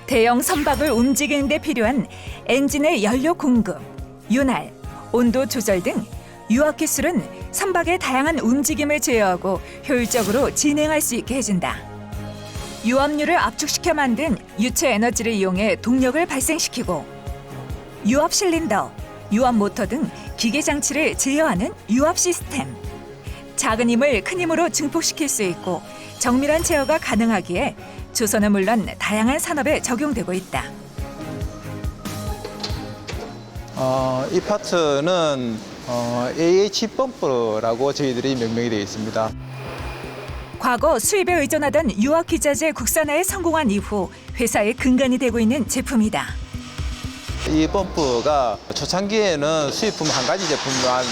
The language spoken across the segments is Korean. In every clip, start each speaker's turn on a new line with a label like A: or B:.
A: 대형 선박을 움직이는 데 필요한 엔진의 연료 공급, 윤활, 온도 조절 등 유압 기술은 선박의 다양한 움직임을 제어하고 효율적으로 진행할 수 있게 해준다. 유압류를 압축시켜 만든 유체 에너지를 이용해 동력을 발생시키고 유압 실린더, 유압 모터 등 기계 장치를 제어하는 유압 시스템. 작은 힘을 큰 힘으로 증폭시킬 수 있고 정밀한 제어가 가능하기에 조선은 물론 다양한 산업에 적용되고 있다.
B: 이 파트는 AH 펌프라고 저희들이 명명이 되어 있습니다.
A: 과거 수입에 의존하던 유압 기자재 국산화에 성공한 이후 회사의 근간이 되고 있는 제품이다.
B: 이 펌프가 초창기에는 수입품 한 가지 제품만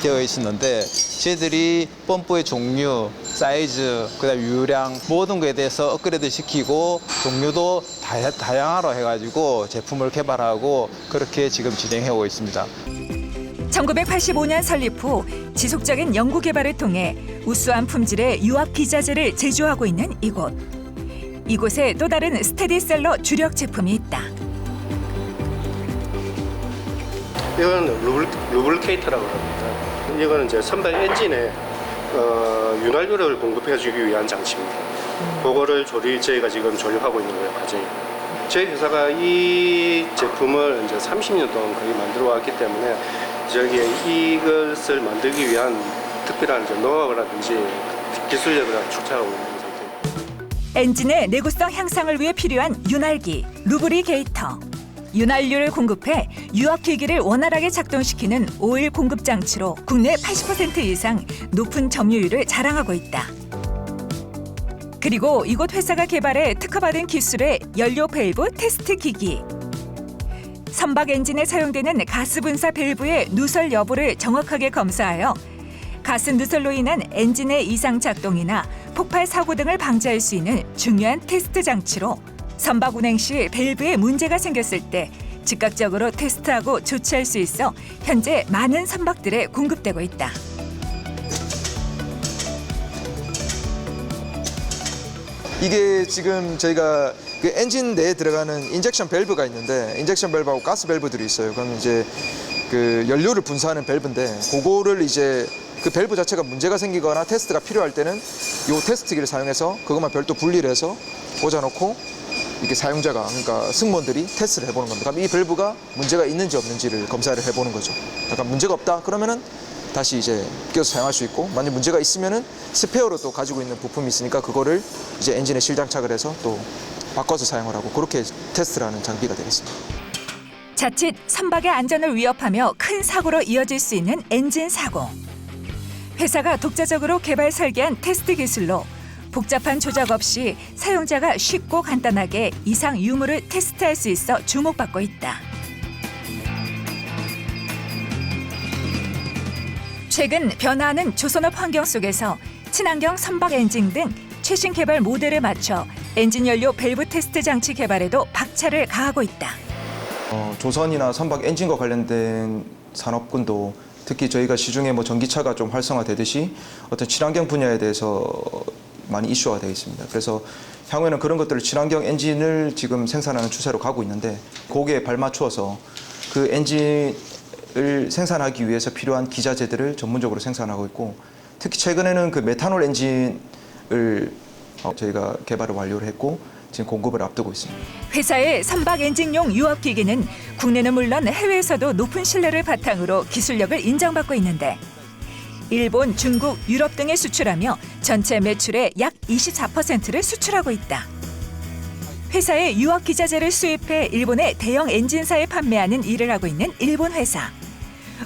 B: 되어 있었는데 저희들이 펌프의 종류, 사이즈, 그다음 유량 모든 것에 대해서 업그레이드 시키고 종류도 다양화로 해가지고 제품을 개발하고 그렇게 지금 진행해 오고 있습니다.
A: 1985년 설립 후 지속적인 연구 개발을 통해 우수한 품질의 유압 기자재를 제조하고 있는 이곳. 이곳에 또 다른 스테디셀러 주력 제품이 있다.
C: 이건 루블리케이터라고 합니다. 이거는 이제 선박 엔진에 윤활유를 공급해주기 위한 장치입니다. 그거를 저희가 지금 조립하고 있는 거예요, 과정이. 저희 회사가 이 제품을 이제 30년 동안 거의 만들어 왔기 때문에 저기에 이것을 만들기 위한 특별한 이제 노하우라든지 기술력을 축적하고 있는 상태입니다.
A: 엔진의 내구성 향상을 위해 필요한 윤활기, 루브리게이터. 윤활유를 공급해 유압 기기를 원활하게 작동시키는 오일 공급 장치로 국내 80% 이상 높은 점유율을 자랑하고 있다. 그리고 이곳 회사가 개발해 특허받은 기술의 연료 밸브 테스트 기기. 선박 엔진에 사용되는 가스 분사 밸브의 누설 여부를 정확하게 검사하여 가스 누설로 인한 엔진의 이상 작동이나 폭발 사고 등을 방지할 수 있는 중요한 테스트 장치로 선박 운행 시 밸브에 문제가 생겼을 때 즉각적으로 테스트하고 조치할 수 있어 현재 많은 선박들에 공급되고 있다.
D: 이게 지금 저희가 그 엔진 내에 들어가는 인젝션 밸브가 있는데 인젝션 밸브하고 가스 밸브들이 있어요. 그럼 이제 그 연료를 분사하는 밸브인데 그거를 이제 그 밸브 자체가 문제가 생기거나 테스트가 필요할 때는 이 테스트기를 사용해서 그것만 별도 분리를 해서 꽂아놓고 이렇게 사용자가 그러니까 승무원들이 테스트를 해보는 겁니다. 그럼 이 밸브가 문제가 있는지 없는지를 검사를 해보는 거죠. 약간 문제가 없다 그러면은 다시 이제 끼워서 사용할 수 있고 만약 문제가 있으면은 스페어로 또 가지고 있는 부품이 있으니까 그거를 이제 엔진에 실장착을 해서 또 바꿔서 사용을 하고 그렇게 테스트를 하는 장비가 되겠습니다.
A: 자칫 선박의 안전을 위협하며 큰 사고로 이어질 수 있는 엔진 사고. 회사가 독자적으로 개발 설계한 테스트 기술로 복잡한 조작 없이 사용자가 쉽고 간단하게 이상 유무를 테스트할 수 있어 주목받고 있다. 최근 변화하는 조선업 환경 속에서 친환경 선박 엔진 등 최신 개발 모델에 맞춰 엔진 연료 밸브 테스트 장치 개발에도 박차를 가하고 있다.
D: 조선이나 선박 엔진과 관련된 산업군도 특히 저희가 시중에 뭐 전기차가 좀 활성화되듯이 어떤 친환경 분야에 대해서 많이 이슈화가 되어 있습니다. 그래서 향후에는 그런 것들을 친환경 엔진을 지금 생산하는 추세로 가고 있는데 거기에 발맞추어서 그 엔진을 생산하기 위해서 필요한 기자재들을 전문적으로 생산하고 있고 특히 최근에는 그 메탄올 엔진을 저희가 개발을 완료를 했고 지금 공급을 앞두고 있습니다.
A: 회사의 선박 엔진용 유압 기기는 국내는 물론 해외에서도 높은 신뢰를 바탕으로 기술력을 인정받고 있는데 일본, 중국, 유럽 등에 수출하며 전체 매출의 약 24%를 수출하고 있다. 회사의 유압 기자재를 수입해 일본의 대형 엔진사에 판매하는 일을 하고 있는 일본 회사.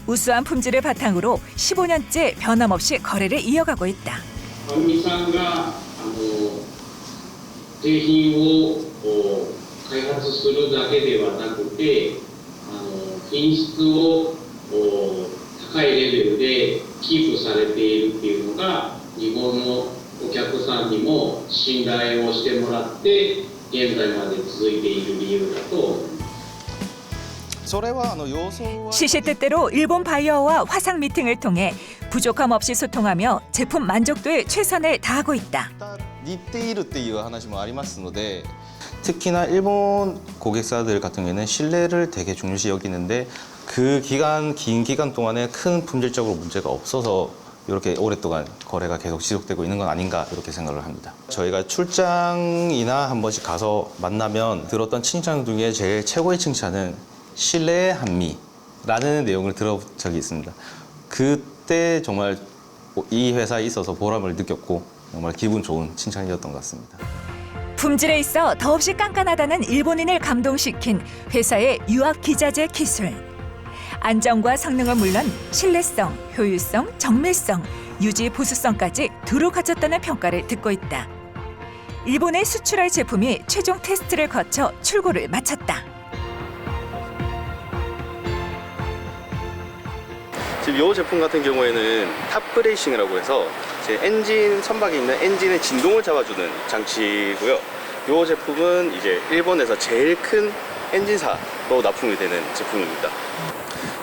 A: 우수한 품질을 바탕으로 15년째 변함없이 거래를 이어가고 있다.
E: 製品を開発するだけではなくて品質を高いレベルでキープされているっていうのが日本のお客さんにも信頼をしてもらって現在まで続いている理由だと思います。
A: 시시때때로 일본 바이어와 화상 미팅을 통해 부족함 없이 소통하며 제품 만족도에 최선을 다하고 있다.
F: 似ているっていう話もありますので 특히나 일본 고객사들 같은 경우에는 신뢰를 되게 중요시 여기는데 그 긴 기간 동안에 큰 품질적으로 문제가 없어서 이렇게 오랫동안 거래가 계속 지속되고 있는 건 아닌가 이렇게 생각을 합니다. 저희가 출장이나 한 번씩 가서 만나면 들었던 칭찬 중에 제일 최고의 칭찬은 신뢰의 한미라는 내용을 들어본 적이 있습니다. 그때 정말 이 회사에 있어서 보람을 느꼈고 정말 기분 좋은 칭찬이었던 것 같습니다.
A: 품질에 있어 더없이 깐깐하다는 일본인을 감동시킨 회사의 유압 기자재 기술. 안정과 성능은 물론 신뢰성, 효율성, 정밀성, 유지 보수성까지 두루 갖췄다는 평가를 듣고 있다. 일본에 수출할 제품이 최종 테스트를 거쳐 출고를 마쳤다.
G: 지금 이 제품 같은 경우에는 탑브레이싱이라고 해서 제 엔진 선박에 있는 엔진의 진동을 잡아주는 장치고요. 이 제품은 이제 일본에서 제일 큰 엔진사로 납품이 되는 제품입니다.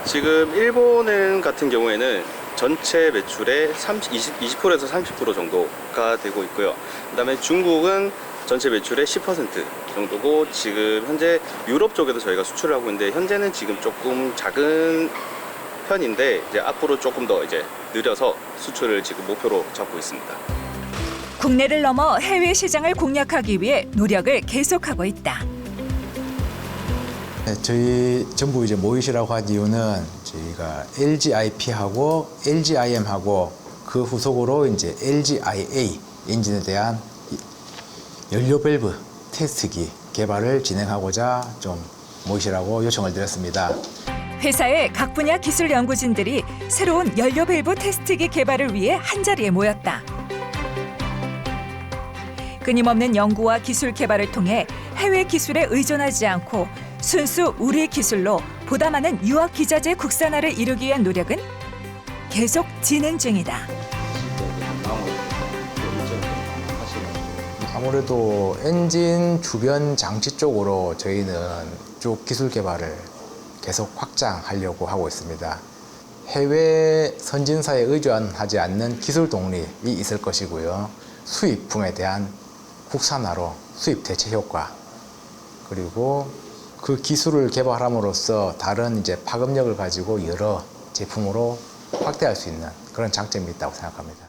G: 지금 일본은 같은 경우에는 전체 매출의 20%에서 30% 정도가 되고 있고요. 그다음에 중국은 전체 매출의 10% 정도고 지금 현재 유럽 쪽에도 저희가 수출을 하고 있는데 현재는 지금 조금 작은 편인데 이제 앞으로 조금 더 이제 느려서 수출을 지금 목표로 잡고 있습니다.
A: 국내를 넘어 해외 시장을 공략하기 위해 노력을 계속하고 있다.
H: 네, 저희 전부 이제 모이시라고 한 이유는 저희가 LGIP하고 LGIM하고 그 후속으로 이제 LGIA 엔진에 대한 연료 밸브 테스트기 개발을 진행하고자 좀 모이시라고 요청을 드렸습니다.
A: 회사의 각 분야 기술 연구진들이 새로운 연료 밸브 테스트기 개발을 위해 한자리에 모였다. 끊임없는 연구와 기술 개발을 통해 해외 기술에 의존하지 않고 순수 우리 기술로 보다 많은 유압 기자재 국산화를 이루기 위한 노력은 계속 진행 중이다.
H: 아무래도 엔진 주변 장치 쪽으로 저희는 쭉 기술 개발을 계속 확장하려고 하고 있습니다. 해외 선진사에 의존하지 않는 기술 독립이 있을 것이고요. 수입품에 대한 국산화로 수입 대체 효과, 그리고 그 기술을 개발함으로써 다른 이제 파급력을 가지고 여러 제품으로 확대할 수 있는 그런 장점이 있다고 생각합니다.